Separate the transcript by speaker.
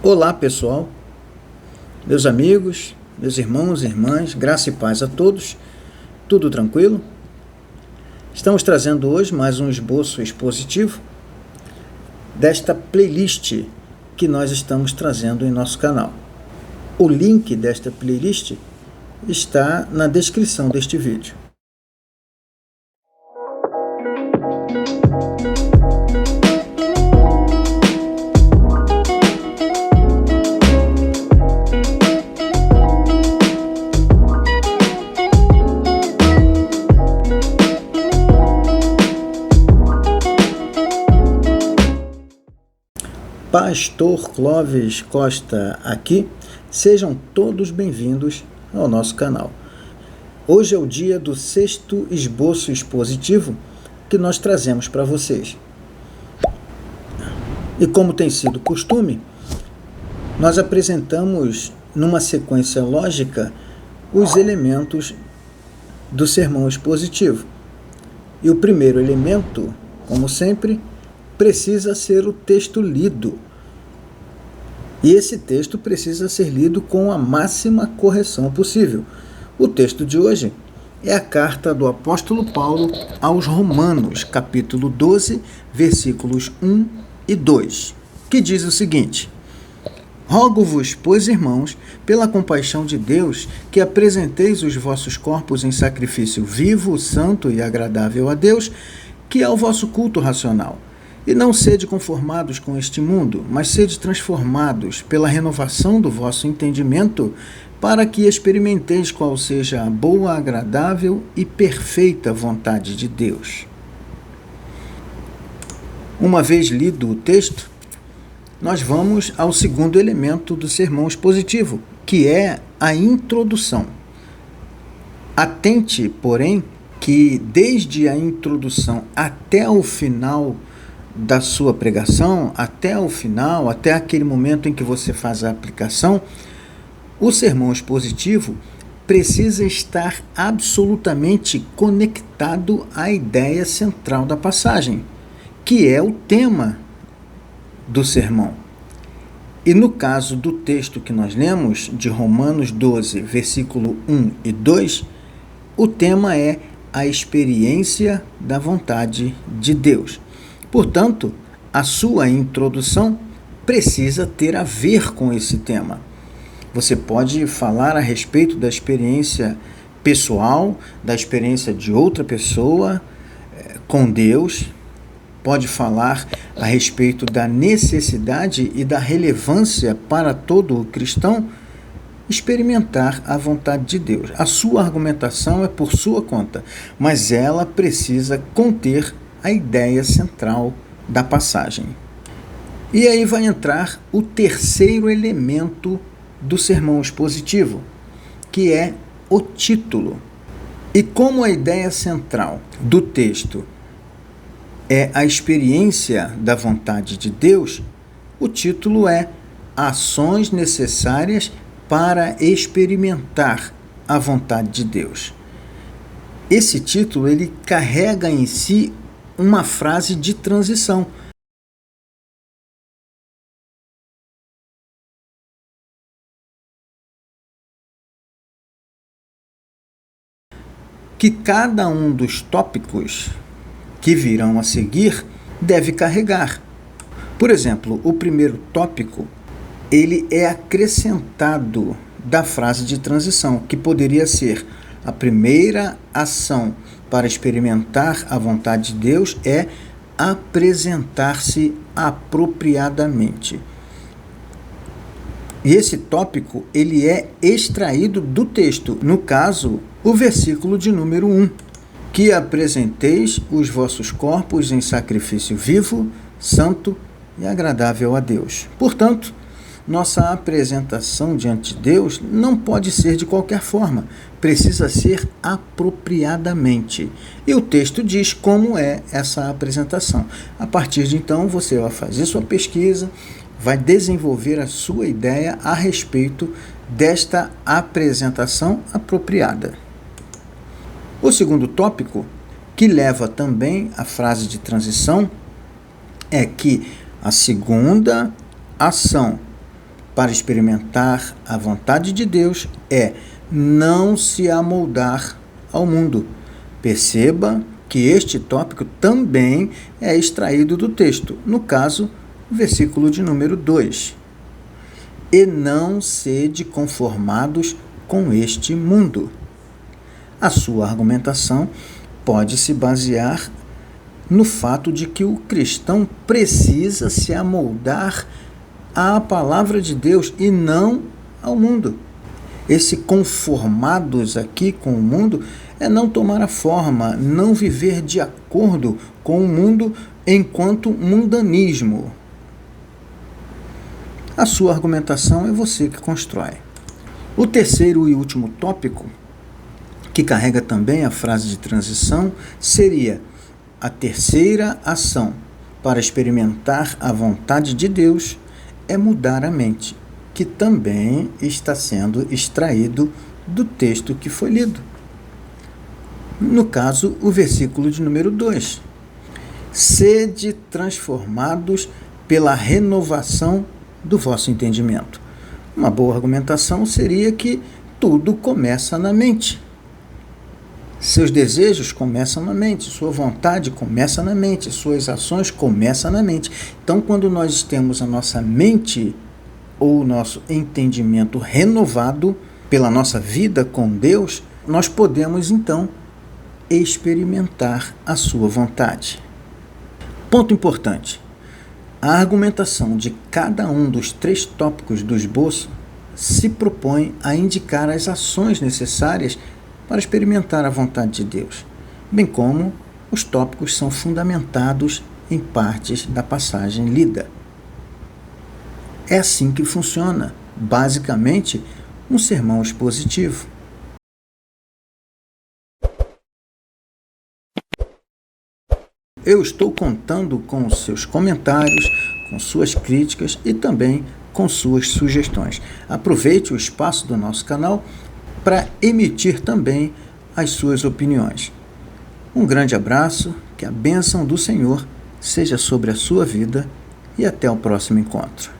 Speaker 1: Olá pessoal, meus amigos, meus irmãos e irmãs, graça e paz a todos, tudo tranquilo? Estamos trazendo hoje mais um esboço expositivo desta playlist que nós estamos trazendo em nosso canal. O link desta playlist está na descrição deste vídeo. Pastor Clóvis Costa aqui, sejam todos bem-vindos ao nosso canal. Hoje é o dia do 6º esboço expositivo que nós trazemos para vocês. E como tem sido costume, nós apresentamos numa sequência lógica os elementos do sermão expositivo. E o primeiro elemento, como sempre, precisa ser o texto lido. E esse texto precisa ser lido com a máxima correção possível. O texto de hoje é a carta do apóstolo Paulo aos Romanos, capítulo 12, versículos 1 e 2, que diz o seguinte: Rogo-vos, pois, irmãos, pela compaixão de Deus, que apresenteis os vossos corpos em sacrifício vivo, santo e agradável a Deus, que é o vosso culto racional. E não sede conformados com este mundo, mas sede transformados pela renovação do vosso entendimento, para que experimenteis qual seja a boa, agradável e perfeita vontade de Deus. Uma vez lido o texto, nós vamos ao segundo elemento do sermão expositivo, que é a introdução. Atente, porém, que desde a introdução até o final da sua pregação, até o final, até aquele momento em que você faz a aplicação, o sermão expositivo precisa estar absolutamente conectado à ideia central da passagem, que é o tema do sermão. E no caso do texto que nós lemos, de Romanos 12, versículo 1 e 2, o tema é a experiência da vontade de Deus. Portanto, a sua introdução precisa ter a ver com esse tema. Você pode falar a respeito da experiência pessoal, da experiência de outra pessoa com Deus, pode falar a respeito da necessidade e da relevância para todo o cristão experimentar a vontade de Deus. A sua argumentação é por sua conta, mas ela precisa conter a ideia central da passagem. E aí vai entrar o terceiro elemento do sermão expositivo, que é o título. E como a ideia central do texto é a experiência da vontade de Deus, o título é Ações necessárias para experimentar a vontade de Deus. Esse título ele carrega em si uma frase de transição. Que cada um dos tópicos que virão a seguir deve carregar. Por exemplo, o primeiro tópico, ele é acrescentado da frase de transição, que poderia ser: a primeira ação para experimentar a vontade de Deus é apresentar-se apropriadamente. E esse tópico, ele é extraído do texto, no caso, o versículo de número 1, que apresenteis os vossos corpos em sacrifício vivo, santo e agradável a Deus. Portanto, nossa apresentação diante de Deus não pode ser de qualquer forma, precisa ser apropriadamente. E o texto diz como é essa apresentação. A partir de então, você vai fazer sua pesquisa, vai desenvolver a sua ideia a respeito desta apresentação apropriada. O segundo tópico, que leva também à frase de transição, é que a segunda ação para experimentar a vontade de Deus é não se amoldar ao mundo. Perceba que este tópico também é extraído do texto, no caso, o versículo de número 2. E não sede conformados com este mundo. A sua argumentação pode se basear no fato de que o cristão precisa se amoldar à palavra de Deus e não ao mundo. Esse conformados aqui com o mundo é não tomar a forma, não viver de acordo com o mundo enquanto mundanismo. A sua argumentação é você que constrói. O terceiro e último tópico, que carrega também a frase de transição, seria a terceira ação para experimentar a vontade de Deus é mudar a mente, que também está sendo extraído do texto que foi lido. No caso, o versículo de número 2. Sede transformados pela renovação do vosso entendimento. Uma boa argumentação seria que tudo começa na mente. Seus desejos começam na mente, sua vontade começa na mente, suas ações começam na mente. Então, quando nós temos a nossa mente ou o nosso entendimento renovado pela nossa vida com Deus, nós podemos, então, experimentar a sua vontade. Ponto importante. A argumentação de cada um dos 3 tópicos do esboço se propõe a indicar as ações necessárias para experimentar a vontade de Deus, bem como os tópicos são fundamentados em partes da passagem lida. É assim que funciona, basicamente, um sermão expositivo. Eu estou contando com os seus comentários, com suas críticas e também com suas sugestões. Aproveite o espaço do nosso canal para emitir também as suas opiniões. Um grande abraço, que a bênção do Senhor seja sobre a sua vida e até o próximo encontro.